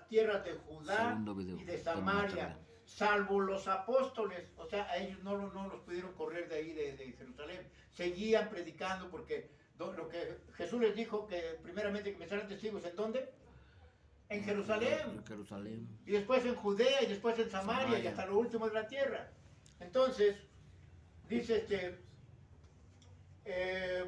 tierras de Judá y de Samaria, salvo los apóstoles. O sea, a ellos no los pudieron correr de ahí, de Jerusalén. Seguían predicando porque lo que Jesús les dijo, que primeramente que me serán testigos, ¿en dónde? En Jerusalén. En Jerusalén. Y después en Judea, y después en Samaria, y hasta lo último de la tierra. Entonces, dice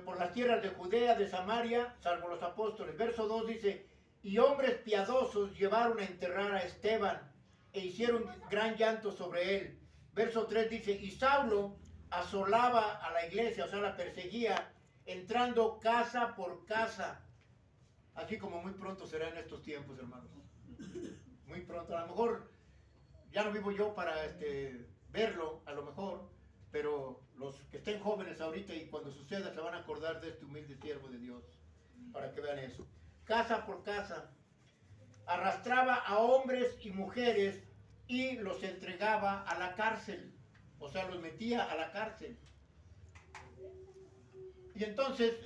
por las tierras de Judea, de Samaria, salvo los apóstoles. Verso 2 dice, y hombres piadosos llevaron a enterrar a Esteban, e hicieron gran llanto sobre él. Verso 3 dice, y Saulo asolaba a la iglesia, o sea, la perseguía, entrando casa por casa. Así como muy pronto será en estos tiempos, hermanos. Muy pronto. A lo mejor ya no vivo yo para verlo, a lo mejor, pero los que estén jóvenes ahorita y cuando suceda se van a acordar de este humilde siervo de Dios, para que vean eso. Casa por casa. Arrastraba a hombres y mujeres y los entregaba a la cárcel. O sea, los metía a la cárcel. Y entonces...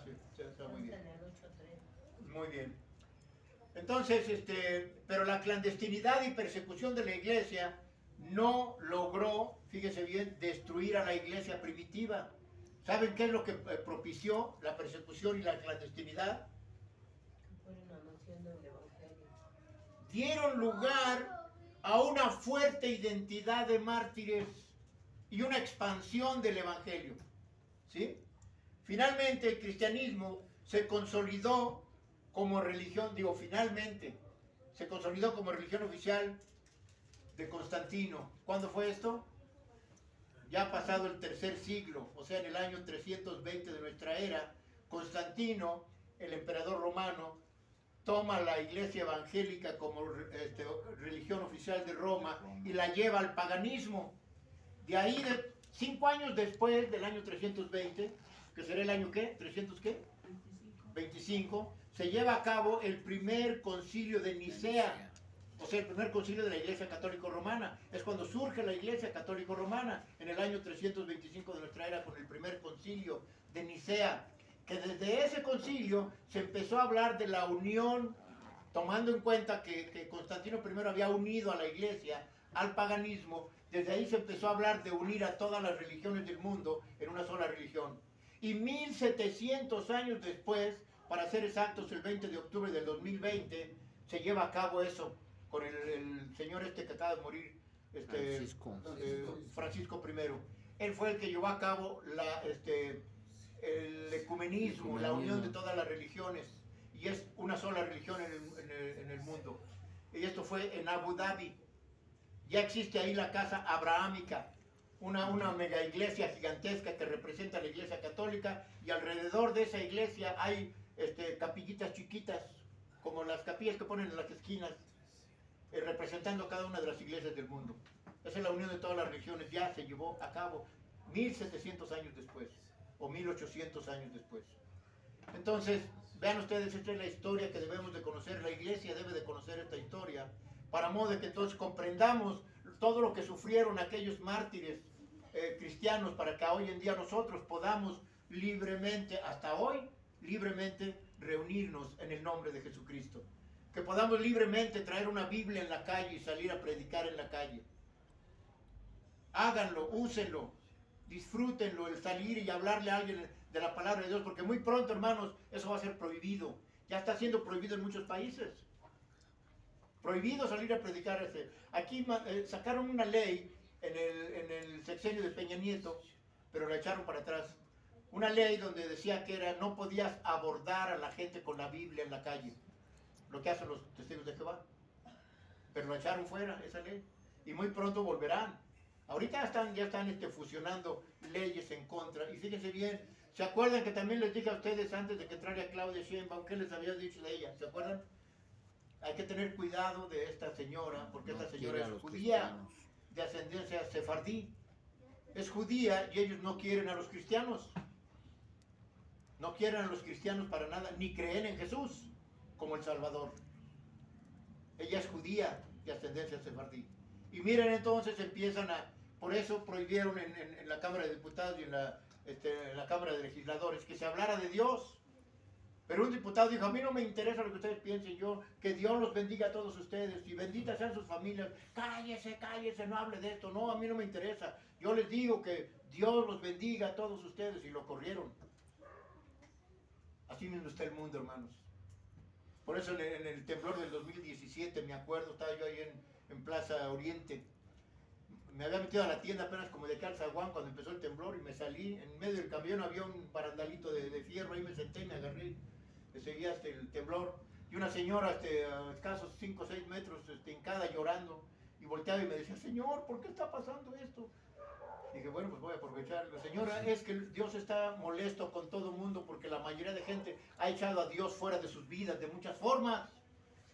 sí, está muy bien. Muy bien. Entonces, pero la clandestinidad y persecución de la iglesia no logró, fíjese bien, destruir a la iglesia primitiva. ¿Saben qué es lo que propició la persecución y la clandestinidad? Dieron lugar a una fuerte identidad de mártires y una expansión del evangelio. ¿Sí? Finalmente el cristianismo se consolidó como religión, finalmente, se consolidó como religión oficial de Constantino. ¿Cuándo fue esto? Ya ha pasado el tercer siglo, o sea, en el año 320 de nuestra era, Constantino, el emperador romano, toma la iglesia evangélica como religión oficial de Roma y la lleva al paganismo. De ahí, 5 años después del año 320, que será el año ¿qué? ¿300 qué? 25, se lleva a cabo el primer concilio de Nicea, o sea, el primer concilio de la Iglesia Católica Romana. Es cuando surge la Iglesia Católica Romana, en el año 325 de nuestra era, con el primer concilio de Nicea, que desde ese concilio se empezó a hablar de la unión, tomando en cuenta que Constantino I había unido a la Iglesia al paganismo. Desde ahí se empezó a hablar de unir a todas las religiones del mundo en una sola religión. Y 1700 años después, para ser exactos, el 20 de octubre del 2020, se lleva a cabo eso con el señor que acaba de morir, Francisco I. Él fue el que llevó a cabo el ecumenismo, la unión de todas las religiones, y es una sola religión en el mundo. Y esto fue en Abu Dhabi. Ya existe ahí la casa abrahámica, una mega iglesia gigantesca que representa a la iglesia católica, y alrededor de esa iglesia hay capillitas chiquitas, como las capillas que ponen en las esquinas, representando cada una de las iglesias del mundo. Esa es la unión de todas las religiones. Ya se llevó a cabo 1700 años después, o 1800 años después. Entonces, vean ustedes, esta es la historia que debemos de conocer. La iglesia debe de conocer esta historia, para modo de que entonces comprendamos todo lo que sufrieron aquellos mártires cristianos, para que hoy en día nosotros podamos libremente, hasta hoy, libremente reunirnos en el nombre de Jesucristo. Que podamos libremente traer una Biblia en la calle y salir a predicar en la calle. Háganlo, úsenlo, disfrútenlo, el salir y hablarle a alguien de la palabra de Dios, porque muy pronto, hermanos, eso va a ser prohibido. Ya está siendo prohibido en muchos países. Prohibido salir a predicar. Aquí sacaron una ley en el sexenio de Peña Nieto, pero la echaron para atrás. Una ley donde decía que no podías abordar a la gente con la Biblia en la calle, lo que hacen los testigos de Jehová. Pero la echaron fuera, esa ley, y muy pronto volverán. Ahorita ya están fusionando leyes en contra. Y fíjense bien, ¿se acuerdan que también les dije a ustedes antes de que entrara Claudia Sheinbaum qué les había dicho de ella? ¿Se acuerdan? Hay que tener cuidado de esta señora, porque esta señora es judía, de ascendencia sefardí. Es judía y ellos no quieren a los cristianos. No quieren a los cristianos para nada, ni creen en Jesús como el Salvador. Ella es judía de ascendencia sefardí. Y miren, entonces empiezan a por eso prohibieron en la Cámara de Diputados y en la Cámara de Legisladores que se hablara de Dios. Pero un diputado dijo, a mí no me interesa lo que ustedes piensen, que Dios los bendiga a todos ustedes y benditas sean sus familias. Cállese, cállese, no hable de esto, no, a mí no me interesa. Yo les digo que Dios los bendiga a todos ustedes, y lo corrieron. Así mismo está el mundo, hermanos. Por eso en el temblor del 2017, me acuerdo, estaba yo ahí en Plaza Oriente. Me había metido a la tienda apenas como de Calzaguán cuando empezó el temblor, y me salí, en medio del camión había un barandalito de fierro, ahí me senté y me agarré, me seguía hasta el temblor. Y una señora a escasos 5 o 6 metros hincada llorando, y volteaba y me decía, Señor, ¿por qué está pasando esto? Dije, bueno, pues voy a aprovecharlo. Señora, es que Dios está molesto con todo el mundo porque la mayoría de gente ha echado a Dios fuera de sus vidas de muchas formas.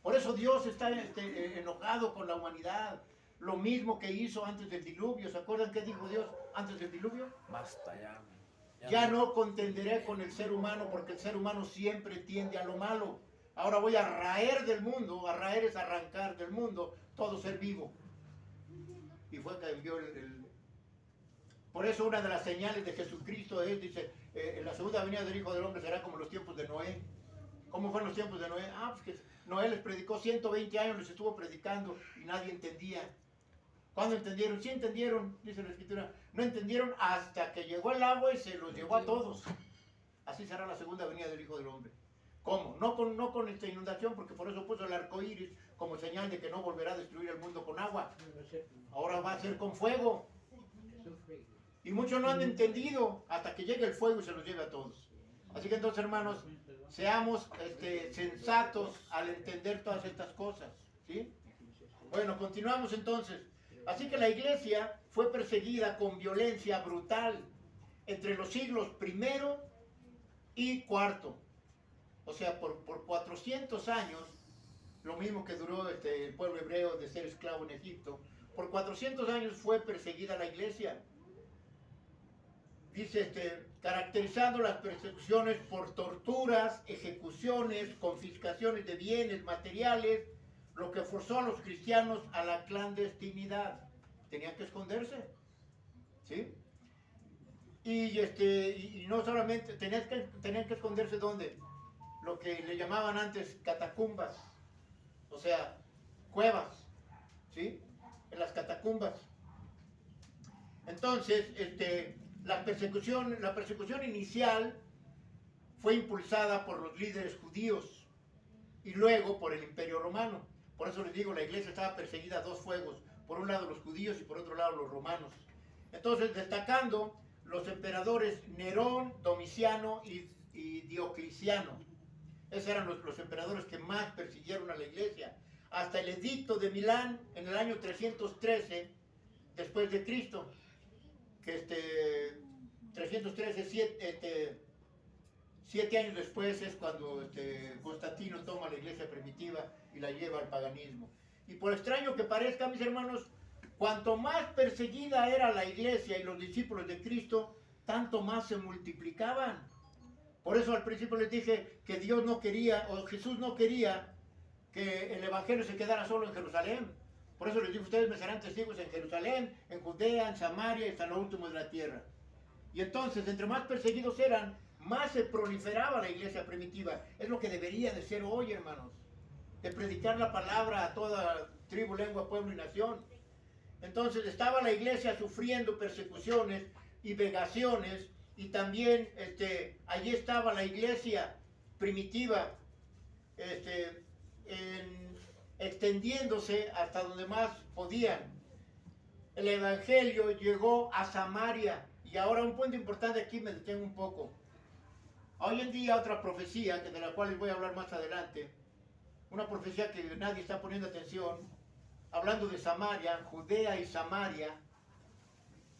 Por eso Dios está enojado con la humanidad. Lo mismo que hizo antes del diluvio. ¿Se acuerdan qué dijo Dios antes del diluvio? Basta ya. Ya no contenderé con el ser humano, porque el ser humano siempre tiende a lo malo. Ahora voy a raer del mundo. A raer es arrancar del mundo todo ser vivo. Y fue que envió Por eso una de las señales de Jesucristo es, dice, en la segunda venida del Hijo del Hombre será como los tiempos de Noé. ¿Cómo fueron los tiempos de Noé? Pues que Noé les predicó 120 años, les estuvo predicando y nadie entendía. ¿Cuándo entendieron? Sí entendieron, dice la Escritura. No entendieron hasta que llegó el agua y se los llevó a todos. Así será la segunda venida del Hijo del Hombre. ¿Cómo? No con esta inundación, porque por eso puso el arco iris como señal de que no volverá a destruir el mundo con agua. Ahora va a ser con fuego. Y muchos no han entendido hasta que llegue el fuego y se los lleve a todos. Así que entonces, hermanos, seamos sensatos al entender todas estas cosas, ¿sí? Bueno, continuamos entonces. Así que la iglesia fue perseguida con violencia brutal entre los siglos I y IV. O sea, por 400 años, lo mismo que duró el pueblo hebreo de ser esclavo en Egipto, por 400 años fue perseguida la iglesia. Dice, caracterizando las persecuciones por torturas, ejecuciones, confiscaciones de bienes materiales, lo que forzó a los cristianos a la clandestinidad. Tenían que esconderse, ¿sí? Y no solamente, tenían que esconderse, ¿dónde? Lo que le llamaban antes catacumbas, o sea, cuevas, ¿sí? En las catacumbas. Entonces, la persecución inicial fue impulsada por los líderes judíos y luego por el Imperio Romano. Por eso les digo, la iglesia estaba perseguida a dos fuegos. Por un lado los judíos y por otro lado los romanos. Entonces, destacando los emperadores Nerón, Domiciano y Diocleciano. Esos eran los emperadores que más persiguieron a la iglesia. Hasta el edicto de Milán en el año 313 después de Cristo. Que 313, 7 años después es cuando Constantino toma la iglesia primitiva y la lleva al paganismo. Y por extraño que parezca, mis hermanos, cuanto más perseguida era la iglesia y los discípulos de Cristo, tanto más se multiplicaban. Por eso al principio les dije que Dios no quería, o Jesús no quería, que el evangelio se quedara solo en Jerusalén. Por eso les digo, ustedes me serán testigos en Jerusalén, en Judea, en Samaria y hasta lo último de la tierra. Y entonces, entre más perseguidos eran, más se proliferaba la iglesia primitiva. Es lo que debería de ser hoy, hermanos. De predicar la palabra a toda tribu, lengua, pueblo y nación. Entonces estaba la iglesia sufriendo persecuciones y vejaciones, y también allí estaba la iglesia primitiva extendiéndose hasta donde más podían. El evangelio llegó a Samaria. Y ahora un punto importante aquí, me detengo un poco. Hoy en día otra profecía, de la cual les voy a hablar más adelante, una profecía que nadie está poniendo atención, hablando de Samaria, Judea y Samaria,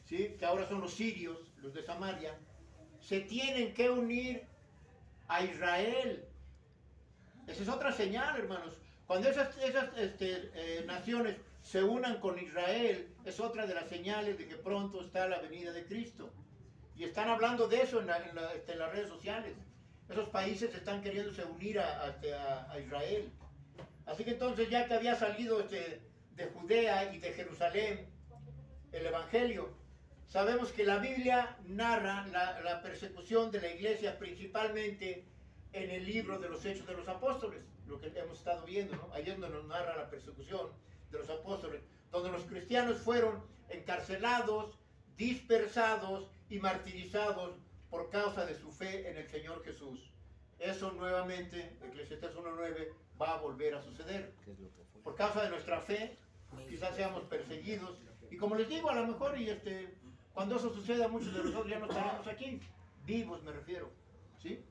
¿sí? Que ahora son los sirios, los de Samaria, se tienen que unir a Israel. Esa es otra señal, hermanos. Cuando esas naciones se unan con Israel, es otra de las señales de que pronto está la venida de Cristo. Y están hablando de eso en las redes sociales. Esos países están queriéndose unir a Israel. Así que entonces, ya que había salido de Judea y de Jerusalén, el Evangelio. Sabemos que la Biblia narra la persecución de la iglesia principalmente en el libro de los Hechos de los Apóstoles, lo que hemos estado viendo, ¿no? Ahí es donde nos narra la persecución de los apóstoles, donde los cristianos fueron encarcelados, dispersados y martirizados por causa de su fe en el Señor Jesús. Eso nuevamente, Eclesiastés 1:9, va a volver a suceder. Por causa de nuestra fe, quizás seamos perseguidos. Y como les digo, a lo mejor, cuando eso suceda, muchos de nosotros ya no estaremos aquí, vivos me refiero, ¿sí?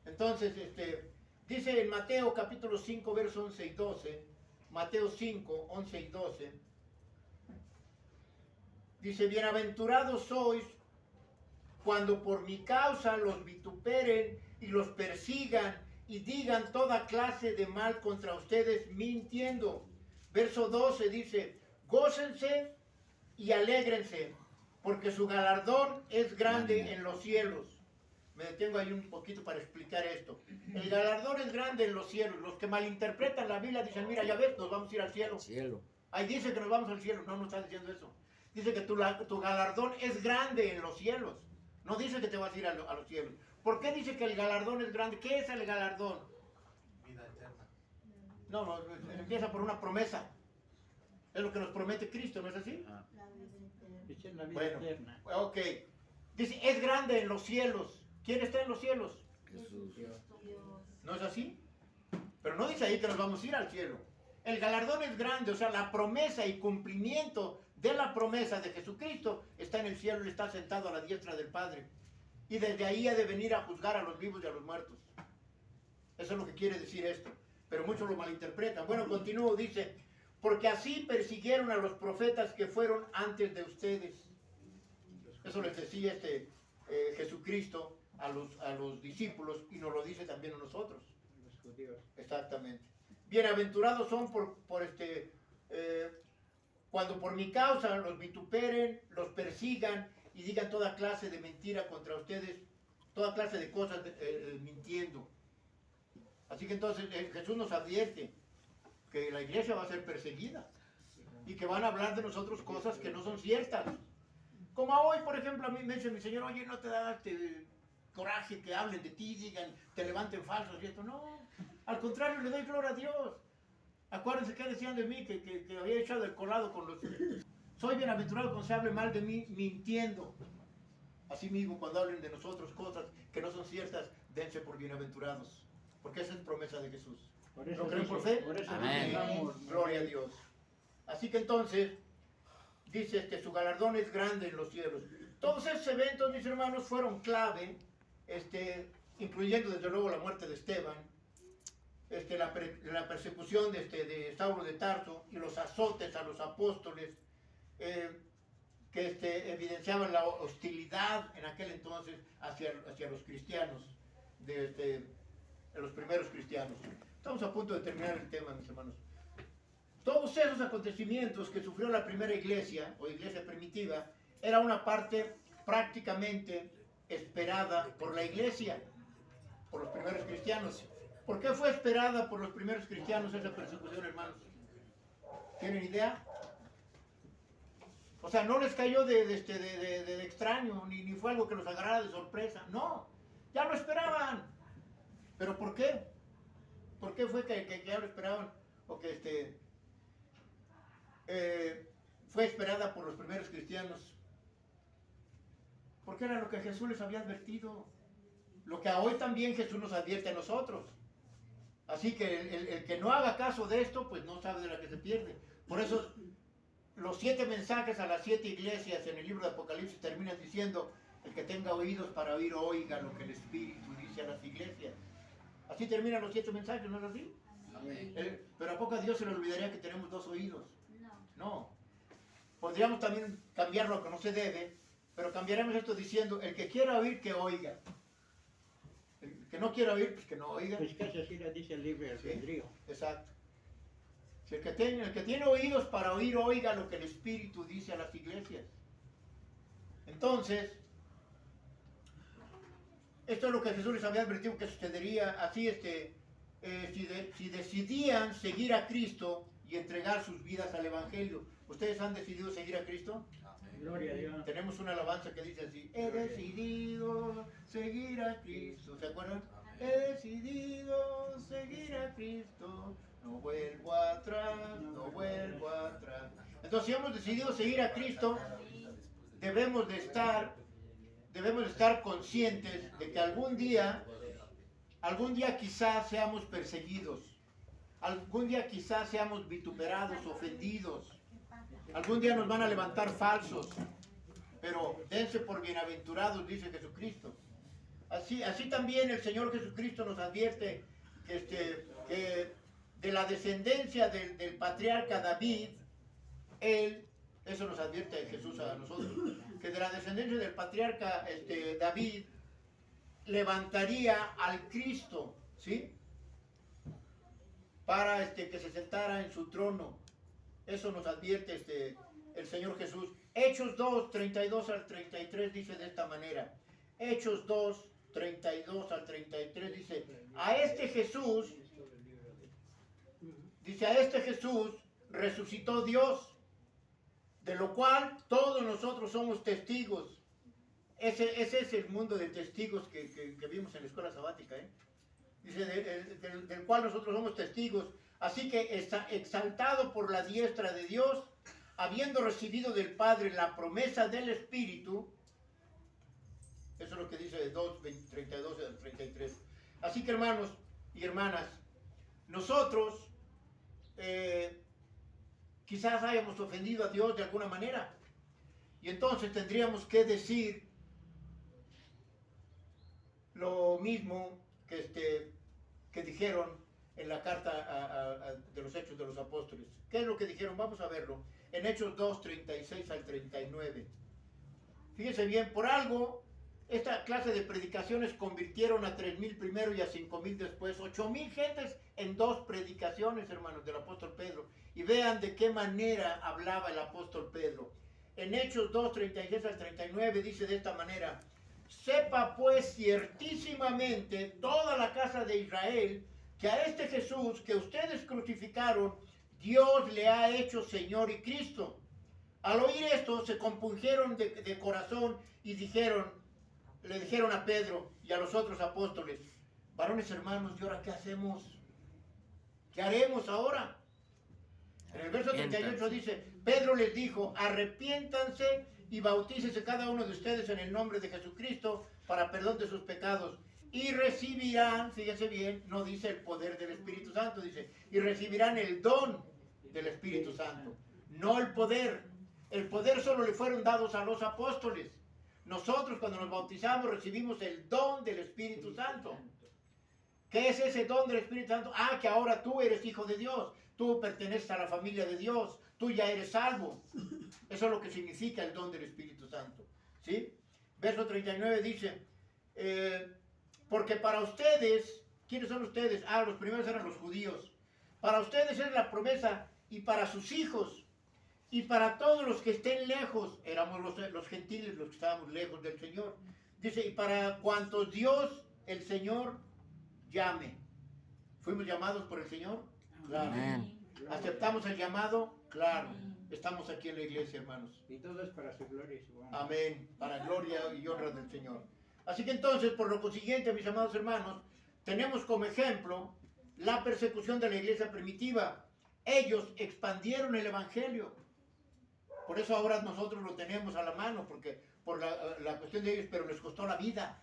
Entonces, dice en Mateo capítulo 5, versos 11 y 12, Mateo 5, 11 y 12, dice, bienaventurados sois cuando por mi causa los vituperen y los persigan y digan toda clase de mal contra ustedes mintiendo. Verso 12 dice, gócense y alégrense, porque su galardón es grande en los cielos. Me detengo ahí un poquito para explicar esto. El galardón es grande en los cielos. Los que malinterpretan la Biblia dicen, mira, ya ves, nos vamos a ir al cielo. Ahí dice que nos vamos al cielo. No, no está diciendo eso. Dice que tu galardón es grande en los cielos. No dice que te vas a ir a los cielos. ¿Por qué dice que el galardón es grande? ¿Qué es el galardón? Vida eterna. No, empieza por una promesa. Es lo que nos promete Cristo, ¿no es así? La vida eterna. La vida Bueno, eterna. ok. Dice, es grande en los cielos. ¿Quién está en los cielos? Jesús. Dios. ¿No es así? Pero no dice ahí que nos vamos a ir al cielo. El galardón es grande, o sea, la promesa y cumplimiento de la promesa de Jesucristo está en el cielo, Él está sentado a la diestra del Padre. Y desde ahí ha de venir a juzgar a los vivos y a los muertos. Eso es lo que quiere decir esto. Pero muchos lo malinterpretan. Bueno, continúo, dice, porque así persiguieron a los profetas que fueron antes de ustedes. Eso les decía Jesucristo a los discípulos y nos lo dice también a nosotros. Los judíos. Exactamente. Bienaventurados son cuando por mi causa los vituperen, los persigan y digan toda clase de mentira contra ustedes, toda clase de cosas mintiendo. Así que entonces Jesús nos advierte que la iglesia va a ser perseguida y que van a hablar de nosotros cosas que no son ciertas. Como hoy, por ejemplo, a mí me dice mi Señor, oye, no te da coraje que hablen de ti, digan, te levanten falsos y esto. No, al contrario, le doy gloria a Dios. Acuérdense que decían de mí, que había echado el colado con los... Soy bienaventurado cuando se hable mal de mí mintiendo. Así mismo, cuando hablen de nosotros cosas que no son ciertas, dense por bienaventurados. Porque esa es promesa de Jesús. Por eso ¿Lo creen dice- por fe? Por eso Amén. digamos, Gloria a Dios. Así que entonces, dice, su galardón es grande en los cielos. Todos esos eventos, mis hermanos, fueron clave, incluyendo desde luego la muerte de Esteban, la persecución de Saulo de Tarso y los azotes a los apóstoles, que evidenciaban la hostilidad en aquel entonces hacia los cristianos, de los primeros cristianos. Estamos a punto de terminar el tema, mis hermanos. Todos esos acontecimientos que sufrió la primera iglesia, o iglesia primitiva, era una parte prácticamente esperada por la iglesia, por los primeros cristianos. ¿Por qué fue esperada por los primeros cristianos esa persecución, hermanos? ¿Tienen idea? O sea, no les cayó de extraño, ni fue algo que los agarrara de sorpresa. No, ya lo esperaban. ¿Pero por qué? ¿Por qué fue que ya lo esperaban? O que fue esperada por los primeros cristianos. Porque era lo que Jesús les había advertido. Lo que hoy también Jesús nos advierte a nosotros. Así que el que no haga caso de esto, pues no sabe de la que se pierde. Por eso los 7 mensajes a las 7 iglesias en el libro de Apocalipsis terminan diciendo, el que tenga oídos para oír, oiga lo que el Espíritu dice a las iglesias. Así terminan los 7 mensajes, ¿no es así? Amén. Pero ¿a poco a Dios se le olvidaría que tenemos 2 oídos? No. Podríamos también cambiarlo, aunque no se debe, pero cambiaremos esto diciendo, el que quiera oír, que oiga. El que no quiera oír, pues que no oiga. pues casi así le dice el libre albedrío. Exacto. Si el que tiene oídos para oír, oiga lo que el Espíritu dice a las iglesias. Entonces, esto es lo que Jesús les había advertido que sucedería. Así, si decidían seguir a Cristo y entregar sus vidas al Evangelio. ¿Ustedes han decidido seguir a Cristo? Gloria a Dios. Tenemos una alabanza que dice así: he decidido seguir a Cristo. ¿Se acuerdan? He decidido seguir a Cristo. No vuelvo atrás, no vuelvo atrás. Entonces, si hemos decidido seguir a Cristo, debemos de estar conscientes de que algún día quizás seamos perseguidos. Algún día quizás seamos vituperados, ofendidos. Algún día nos van a levantar falsos. Pero dense por bienaventurados, dice Jesucristo. Así también el Señor Jesucristo nos advierte que de la descendencia del patriarca David, eso nos advierte Jesús a nosotros, que de la descendencia del patriarca David levantaría al Cristo, ¿sí? Para que se sentara en su trono. Eso nos advierte el Señor Jesús. Hechos 2, 32 al 33 dice de esta manera. Hechos 2, 32 al 33 dice: a este Jesús resucitó Dios, de lo cual todos nosotros somos testigos. Ese es el mundo de testigos que vimos en la escuela sabática, ¿eh? Dice, del cual nosotros somos testigos. Así que está exaltado por la diestra de Dios, habiendo recibido del Padre la promesa del Espíritu. Eso es lo que dice de 2, 32 al 33. Así que, hermanos y hermanas, nosotros quizás hayamos ofendido a Dios de alguna manera. Y entonces tendríamos que decir lo mismo que dijeron en la carta de los Hechos de los Apóstoles. ¿Qué es lo que dijeron? Vamos a verlo. En Hechos 2, 36 al 39. Fíjense bien, por algo, esta clase de predicaciones convirtieron a 3,000 primero y a 5,000 después. 8,000 gentes en 2 predicaciones, hermanos, del apóstol Pedro. Y vean de qué manera hablaba el apóstol Pedro. En Hechos 2, 36 al 39 dice de esta manera: sepa pues ciertísimamente toda la casa de Israel que a este Jesús que ustedes crucificaron, Dios le ha hecho Señor y Cristo. Al oír esto, se compungieron de corazón y le dijeron a Pedro y a los otros apóstoles: varones hermanos, ¿y ahora qué hacemos? ¿Qué haremos ahora? En el verso 38 dice: Pedro les dijo: arrepiéntanse y bautícese cada uno de ustedes en el nombre de Jesucristo para perdón de sus pecados, y recibirán, fíjense bien, no dice el poder del Espíritu Santo, dice, y recibirán el don del Espíritu Santo, no el poder. El poder solo le fueron dados a los apóstoles. Nosotros, cuando nos bautizamos, recibimos el don del Espíritu Santo. ¿Qué es ese don del Espíritu Santo? Ah, que ahora tú eres hijo de Dios, tú perteneces a la familia de Dios, tú ya eres salvo. Eso es lo que significa el don del Espíritu Santo, ¿sí? Verso 39 dice: porque para ustedes, ¿quiénes son ustedes? Ah, los primeros eran los judíos. Para ustedes es la promesa, y para sus hijos, y para todos los que estén lejos. Éramos los gentiles los que estábamos lejos del Señor. Dice: y para cuantos Dios, el Señor, llame. ¿Fuimos llamados por el Señor? Claro. Amén. ¿Aceptamos el llamado? Claro. Estamos aquí en la iglesia, hermanos. Y todo es para su gloria y su honra. Amén. Para gloria y honra del Señor. Así que entonces, por lo consiguiente, mis amados hermanos, tenemos como ejemplo la persecución de la iglesia primitiva. Ellos expandieron el evangelio. Por eso ahora nosotros lo tenemos a la mano, porque por la cuestión de ellos, pero les costó la vida,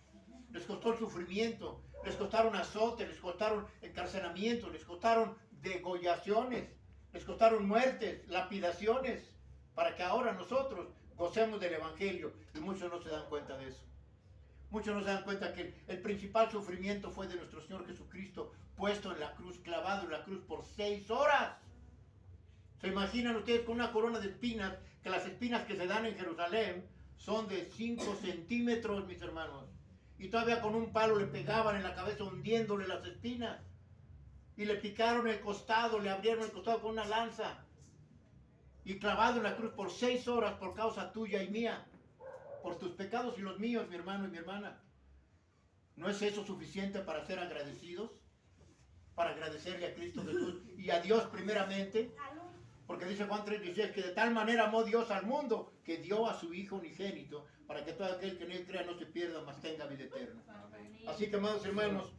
les costó el sufrimiento, les costaron azotes, les costaron encarcelamientos, les costaron degollaciones, les costaron muertes, lapidaciones, para que ahora nosotros gocemos del evangelio. Y muchos no se dan cuenta de eso. Muchos no se dan cuenta que el principal sufrimiento fue de nuestro Señor Jesucristo, puesto en la cruz, clavado en la cruz por 6 horas. ¿Se imaginan ustedes con una corona de espinas, que las espinas que se dan en Jerusalén son de 5 centímetros, mis hermanos? Y todavía con un palo le pegaban en la cabeza hundiéndole las espinas. Y le picaron el costado, le abrieron el costado con una lanza. Y clavado en la cruz por 6 horas por causa tuya y mía. Por tus pecados y los míos, mi hermano y mi hermana. ¿No es eso suficiente para ser agradecidos? Para agradecerle a Cristo Jesús y a Dios primeramente. Porque dice Juan 3:16 que de tal manera amó Dios al mundo que dio a su Hijo unigénito para que todo aquel que en él crea no se pierda, mas tenga vida eterna. Así que, amados hermanos,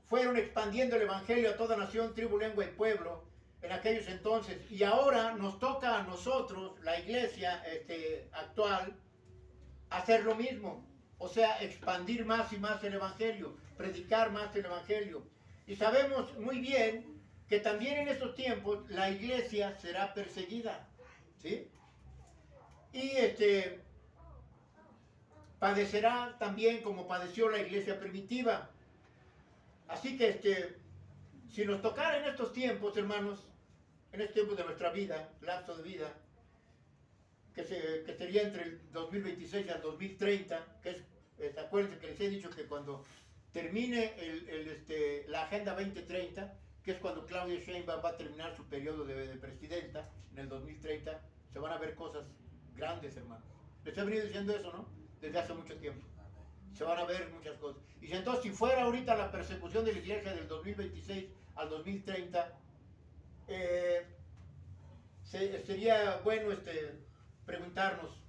fueron expandiendo el evangelio a toda nación, tribu, lengua y pueblo en aquellos entonces. Y ahora nos toca a nosotros, la iglesia actual, hacer lo mismo. O sea, expandir más y más el evangelio, predicar más el evangelio. Y sabemos muy bien que también en estos tiempos la iglesia será perseguida, ¿sí? Y padecerá también como padeció la iglesia primitiva. Así que si nos tocara en estos tiempos, hermanos, en este tiempo de nuestra vida, lapso de vida, que sería entre el 2026 y el 2030, que acuérdense que les he dicho que cuando termine la Agenda 2030, que es cuando Claudia Sheinbaum va a terminar su periodo de presidenta, en el 2030, se van a ver cosas grandes, hermanos. Les he venido diciendo eso, ¿no? Desde hace mucho tiempo. Se van a ver muchas cosas. Y entonces, si fuera ahorita la persecución de la iglesia del 2026 al 2030, sería bueno preguntarnos,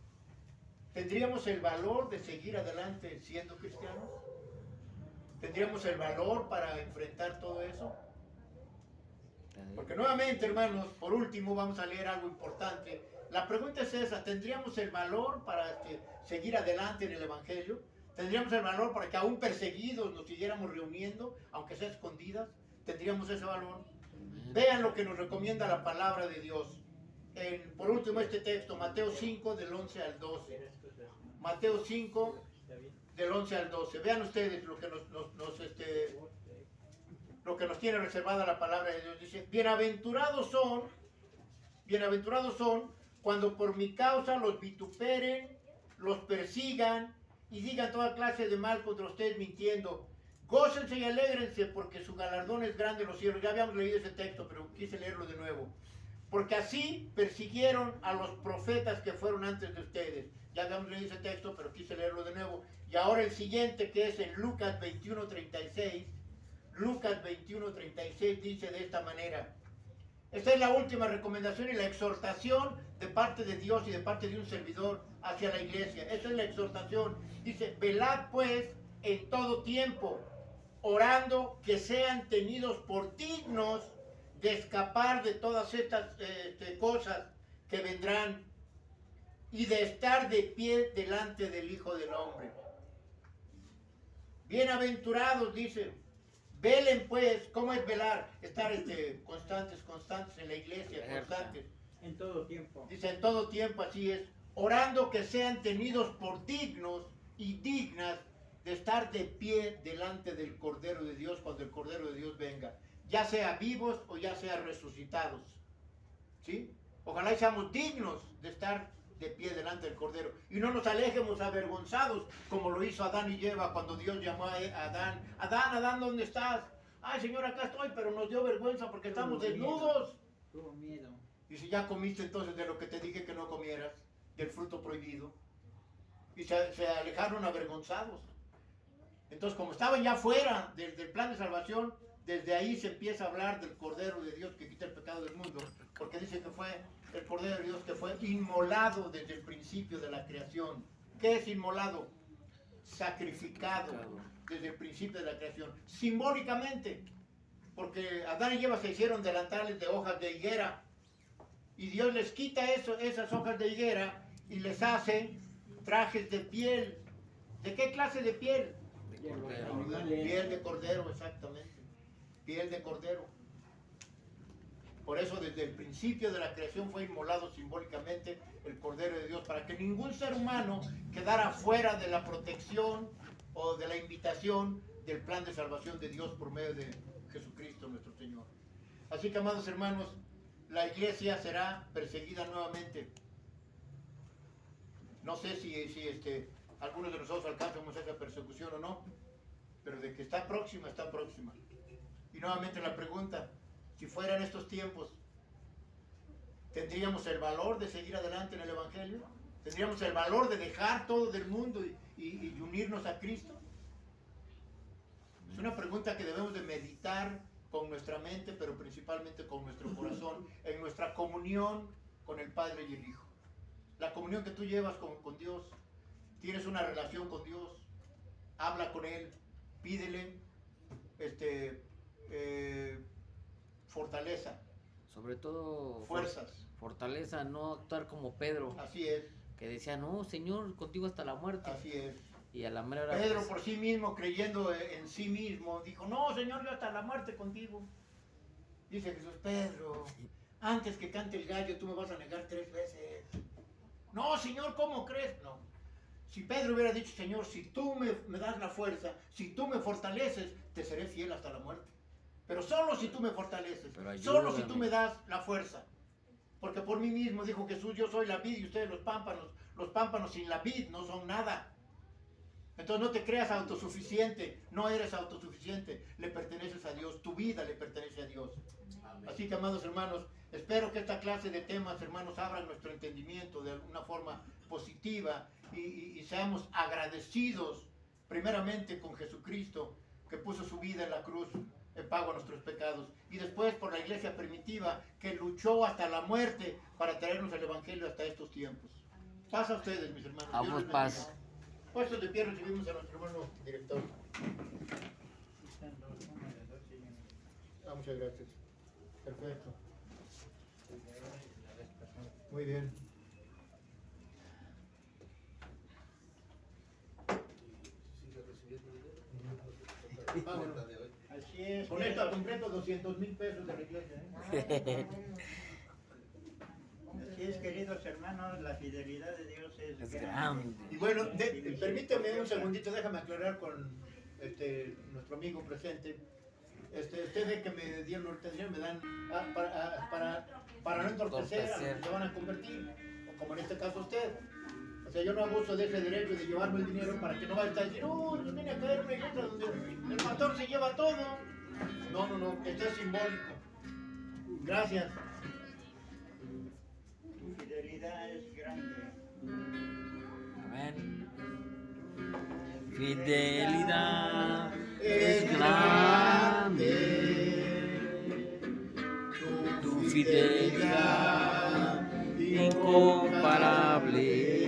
¿tendríamos el valor de seguir adelante siendo cristianos? ¿Tendríamos el valor para enfrentar todo eso? Porque nuevamente, hermanos, por último vamos a leer algo importante. La pregunta es esa: ¿tendríamos el valor para seguir adelante en el Evangelio? ¿Tendríamos el valor para que aún perseguidos nos siguiéramos reuniendo, aunque sea escondidas? ¿Tendríamos ese valor? Vean lo que nos recomienda la palabra de Dios. Por último, este texto, Mateo 5, del 11 al 12. Mateo 5, del 11 al 12. Vean ustedes lo que nos tiene reservada la palabra de Dios. Dice: bienaventurados son cuando por mi causa los vituperen, los persigan y digan toda clase de mal contra ustedes mintiendo. Gócense y alégrense, porque su galardón es grande en los cielos. Ya habíamos leído ese texto, pero quise leerlo de nuevo. Porque así persiguieron a los profetas que fueron antes de ustedes. Ya habíamos leído ese texto, pero quise leerlo de nuevo. Y ahora el siguiente, que es en Lucas 21:36. Lucas 21:36 dice de esta manera. Esta es la última recomendación y la exhortación de parte de Dios y de parte de un servidor hacia la iglesia. Esta es la exhortación. Dice: velad pues en todo tiempo, orando que sean tenidos por dignos de escapar de todas estas cosas que vendrán y de estar de pie delante del Hijo del Hombre. Bienaventurados, dice. Velen pues. ¿Cómo es velar? Estar constantes en la iglesia, constantes. En todo tiempo. Dice: en todo tiempo, así es. Orando que sean tenidos por dignos y dignas de estar de pie delante del Cordero de Dios cuando el Cordero de Dios venga. Ya sea vivos o ya sea resucitados. ¿Sí? Ojalá y seamos dignos de estar de pie delante del Cordero. Y no nos alejemos avergonzados como lo hizo Adán y Eva cuando Dios llamó a Adán. Adán, ¿dónde estás? Ay, Señor, acá estoy, pero nos dio vergüenza porque estamos desnudos. Tuvo miedo. Y si ya comiste entonces de lo que te dije que no comieras, del fruto prohibido. Y se alejaron avergonzados. Entonces, como estaban ya fuera del plan de salvación, desde ahí se empieza a hablar del Cordero de Dios que quita el pecado del mundo, porque dice que fue el Cordero de Dios que fue inmolado desde el principio de la creación. ¿Qué es inmolado? Sacrificado desde el principio de la creación, simbólicamente, porque Adán y Eva se hicieron delantales de hojas de higuera, y Dios les quita esas hojas de higuera y les hace trajes de piel. ¿De qué clase de piel? Piel de cordero, exactamente. Piel de cordero. Por eso desde el principio de la creación fue inmolado simbólicamente el Cordero de Dios, para que ningún ser humano quedara fuera de la protección o de la invitación del plan de salvación de Dios por medio de Jesucristo nuestro Señor. Así que, amados hermanos, la iglesia será perseguida nuevamente. No sé si algunos de nosotros alcanzamos esa persecución o no, pero de que está próxima, está próxima. Y nuevamente la pregunta: si fueran estos tiempos, ¿tendríamos el valor de seguir adelante en el Evangelio? ¿Tendríamos el valor de dejar todo del mundo y unirnos a Cristo? Es una pregunta que debemos de meditar con nuestra mente, pero principalmente con nuestro corazón, en nuestra comunión con el Padre y el Hijo. La comunión que tú llevas con Dios, tienes una relación con Dios, habla con Él, pídele fortaleza, Sobre todo fuerzas. fortaleza, no actuar como Pedro, Así es, que decía, no, Señor, contigo hasta la muerte. así es. Y a la mera hora, Pedro pues, por sí mismo, creyendo en sí mismo, dijo, no, Señor, yo hasta la muerte contigo. Dice Jesús, Pedro, antes que cante el gallo, tú me vas a negar 3 veces. No, Señor, ¿cómo crees? No. Si Pedro hubiera dicho, Señor, si tú me das la fuerza, si tú me fortaleces, te seré fiel hasta la muerte. Pero solo si tú me fortaleces, Pero solo si ayúdame. tú me das la fuerza. Porque por mí mismo dijo Jesús, yo soy la vid y ustedes los pámpanos sin la vid no son nada. Entonces no te creas autosuficiente, no eres autosuficiente, le perteneces a Dios, tu vida le pertenece a Dios. Amén. Así que, amados hermanos, espero que esta clase de temas, hermanos, abran nuestro entendimiento de una forma positiva y seamos agradecidos primeramente con Jesucristo, que puso su vida en la cruz en pago a nuestros pecados, y después por la iglesia primitiva, que luchó hasta la muerte para traernos el Evangelio hasta estos tiempos. Paz a ustedes, mis hermanos. Dios Vamos, les paz. bendiga. Puestos de pie, recibimos a nuestro hermano director. Están los números, sí. Muchas gracias. Perfecto. La vez pasada. Muy bien. Sigue recibiendo dinero. Ah, bueno. Cuenta de hoy. Así es. Con esto completo 200,000 pesos de la iglesia. Así es, queridos hermanos, la fidelidad de Dios es es grande. grande. Y bueno, permíteme un segundito, déjame aclarar con nuestro amigo presente. Usted ve que me dieron ahorita, me dan para no entorpecer a los que se van a convertir, o como en este caso usted. O sea, yo no abuso de ese derecho de llevarme el dinero para que no vaya a estar diciendo, nos viene a caer una iglesia donde el pastor se lleva todo. No, esto es simbólico. Gracias. Tu fidelidad es grande. Amén. Fidelidad es grande. Tu fidelidad incomparable.